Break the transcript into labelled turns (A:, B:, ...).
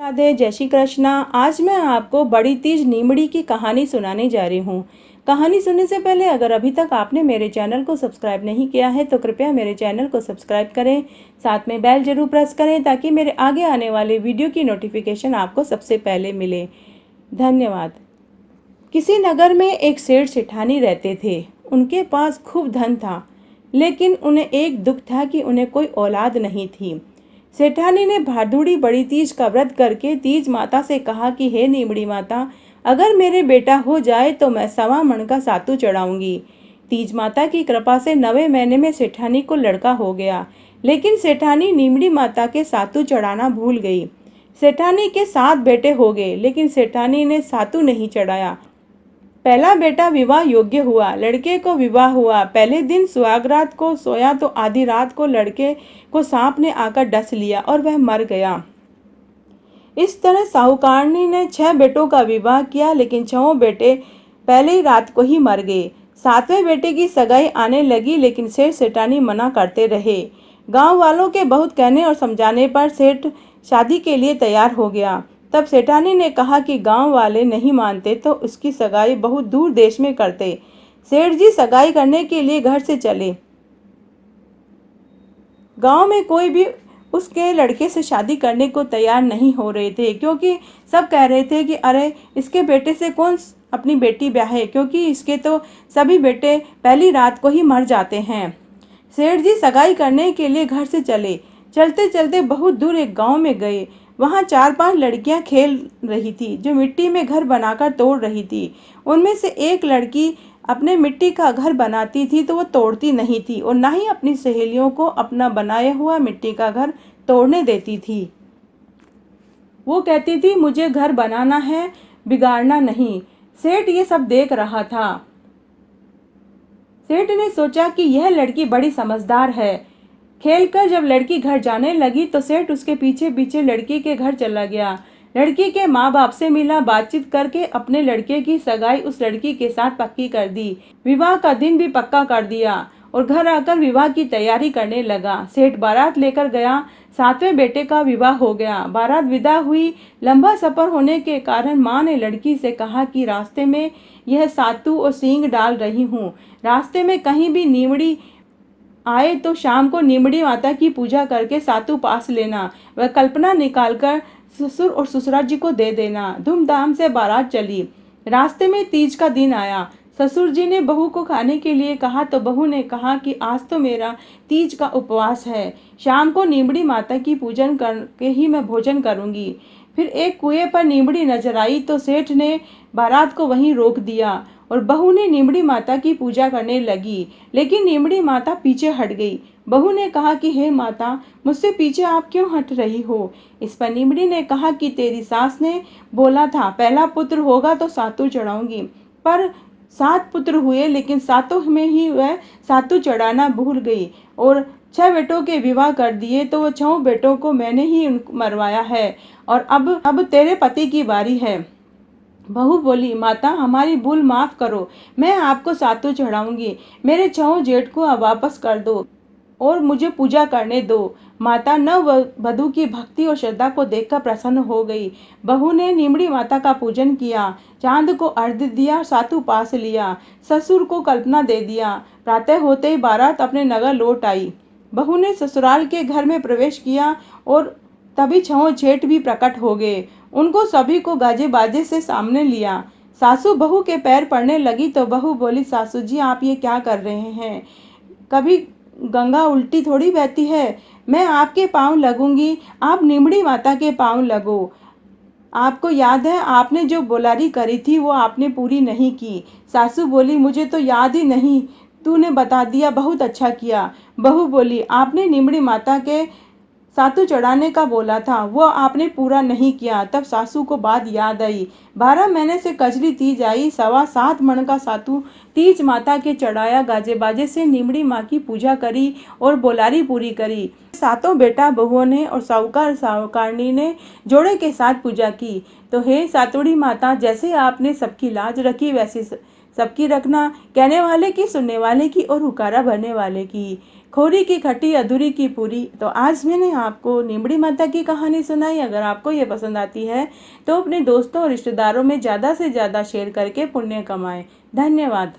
A: राधे, जय श्री कृष्णा। आज मैं आपको बड़ी तीज नीमड़ी की कहानी सुनाने जा रही हूँ। कहानी सुनने से पहले अगर अभी तक आपने मेरे चैनल को सब्सक्राइब नहीं किया है तो कृपया मेरे चैनल को सब्सक्राइब करें, साथ में बेल जरूर प्रेस करें ताकि मेरे आगे आने वाले वीडियो की नोटिफिकेशन आपको सबसे पहले मिले। धन्यवाद। किसी नगर में एक सेठ सेठानी रहते थे। उनके पास खूब धन था, लेकिन उन्हें एक दुख था कि उन्हें कोई औलाद नहीं थी। सेठानी ने भादुड़ी बड़ी तीज का व्रत करके तीज माता से कहा कि हे नीमड़ी माता, अगर मेरे बेटा हो जाए तो मैं 1.25 मन का सातू चढ़ाऊंगी। तीज माता की कृपा से 9वें महीने में सेठानी को लड़का हो गया, लेकिन सेठानी नीमड़ी माता के सातू चढ़ाना भूल गई। सेठानी के 7 बेटे हो गए, लेकिन सेठानी ने सातू नहीं चढ़ाया। पहला बेटा विवाह योग्य हुआ। लड़के को विवाह हुआ। पहले दिन सुहागरात को सोया तो आधी रात को लड़के को सांप ने आकर डस लिया और वह मर गया। इस तरह साहूकारनी ने 6 बेटों का विवाह किया, लेकिन 6 बेटे पहले ही रात को ही मर गए। 7वें बेटे की सगाई आने लगी, लेकिन सेठ सेठानी मना करते रहे। गांव वालों के बहुत कहने और समझाने पर सेठ शादी के लिए तैयार हो गया। तब सेठानी ने कहा कि गांव वाले नहीं मानते तो उसकी सगाई बहुत दूर देश में करते। सेठ जी सगाई करने के लिए घर से चले। गांव में कोई भी उसके लड़के से शादी करने को तैयार नहीं हो रहे थे, क्योंकि सब कह रहे थे कि अरे इसके बेटे से कौन अपनी बेटी ब्याहे, क्योंकि इसके तो सभी बेटे पहली रात को ही मर जाते हैं। सेठ जी सगाई करने के लिए घर से चले। चलते चलते बहुत दूर एक गांव में गए। वहां 4-5 लड़कियां खेल रही थी, जो मिट्टी में घर बनाकर तोड़ रही थी। उनमें से एक लड़की अपने मिट्टी का घर बनाती थी तो वो तोड़ती नहीं थी, और ना ही अपनी सहेलियों को अपना बनाया हुआ मिट्टी का घर तोड़ने देती थी। वो कहती थी मुझे घर बनाना है, बिगाड़ना नहीं। सेठ ये सब देख रहा था। सेठ ने सोचा कि यह लड़की बड़ी समझदार है। खेलकर जब लड़की घर जाने लगी तो सेठ उसके पीछे पीछे लड़की के घर चला गया। लड़की के माँ बाप से मिला, बातचीत करके अपने लड़के की सगाई उस लड़की के साथ पक्की कर दी। विवाह का दिन भी पक्का कर दिया और घर आकर विवाह की तैयारी करने लगा। सेठ बारात लेकर गया। 7वें बेटे का विवाह हो गया। बारात विदा हुई। लंबा सफर होने के कारण माँ ने लड़की से कहा कि रास्ते में यह सातू और सींग डाल रही हूँ। रास्ते में कहीं भी नीमड़ी आए तो शाम को नीमड़ी माता की पूजा करके सातू पास लेना। वह कल्पना निकालकर ससुर और ससुराल जी को दे देना। धूमधाम से बारात चली। रास्ते में तीज का दिन आया। ससुर जी ने बहू को खाने के लिए कहा तो बहू ने कहा कि आज तो मेरा तीज का उपवास है, शाम को नीमड़ी माता की पूजन करके ही मैं भोजन करूंगी। फिर एक कुएं पर नीमड़ी नजर आई तो सेठ ने बारात को वहीं रोक दिया और बहू ने नीमड़ी माता की पूजा करने लगी, लेकिन नीमड़ी माता पीछे हट गई। बहू ने कहा कि हे माता, मुझसे पीछे आप क्यों हट रही हो? इस पर नीमड़ी ने कहा कि तेरी सास ने बोला था पहला पुत्र होगा तो सातू चढ़ाऊंगी, पर 7 पुत्र हुए, लेकिन सातों में ही वह सातू चढ़ाना भूल गई और 6 बेटों के विवाह कर दिए, तो वो 6 बेटों को मैंने ही मरवाया है और अब तेरे पति की बारी है। बहू बोली, माता हमारी भूल माफ करो, मैं आपको सातू चढ़ाऊंगी। मेरे 6 जेठ को अब वापस कर दो और मुझे पूजा करने दो। माता नव वधू की भक्ति और श्रद्धा को देखकर प्रसन्न हो गई। बहू ने नीमड़ी माता का पूजन किया, चांद को अर्घ्य दिया, सातू पास लिया, ससुर को कल्पना दे दिया। प्रातः होते ही बारात अपने नगर लौट आई। बहू ने ससुराल के घर में प्रवेश किया और तभी 6 जेठ भी प्रकट हो गए। उनको सभी को गाजे बाजे से सामने लिया। सासू बहू के पैर पड़ने लगी तो बहू बोली, सासू जी आप ये क्या कर रहे हैं? कभी गंगा उल्टी थोड़ी बहती है। मैं आपके पांव लगूंगी, आप नीमड़ी माता के पांव लगो। आपको याद है आपने जो बोलारी करी थी वो आपने पूरी नहीं की। सासू बोली, मुझे तो याद ही नहीं, तूने बता दिया, बहुत अच्छा किया। बहू बोली, आपने नीमड़ी माता के सातू चढ़ाने का बोला था, वो आपने पूरा नहीं किया। तब सासू को बात याद आई। 12 महीने से कजरी तीज आई, 7.25 मन का सातू तीज माता के चढ़ाया। गाजे बाजे से नीमड़ी माँ की पूजा करी और बोलारी पूरी करी। 7 बेटा बहुओं ने और साहूकार साहूकारनी ने जोड़े के साथ पूजा की। तो हे सातुड़ी माता, जैसे आपने सबकी लाज रखी वैसे सबकी रखना, कहने वाले की, सुनने वाले की और हुकारा भरने वाले की। खोरी की खटी अधूरी की पूरी। तो आज मैंने आपको नीमड़ी माता की कहानी सुनाई। अगर आपको ये पसंद आती है तो अपने दोस्तों और रिश्तेदारों में ज़्यादा से ज़्यादा शेयर करके पुण्य कमाएं। धन्यवाद।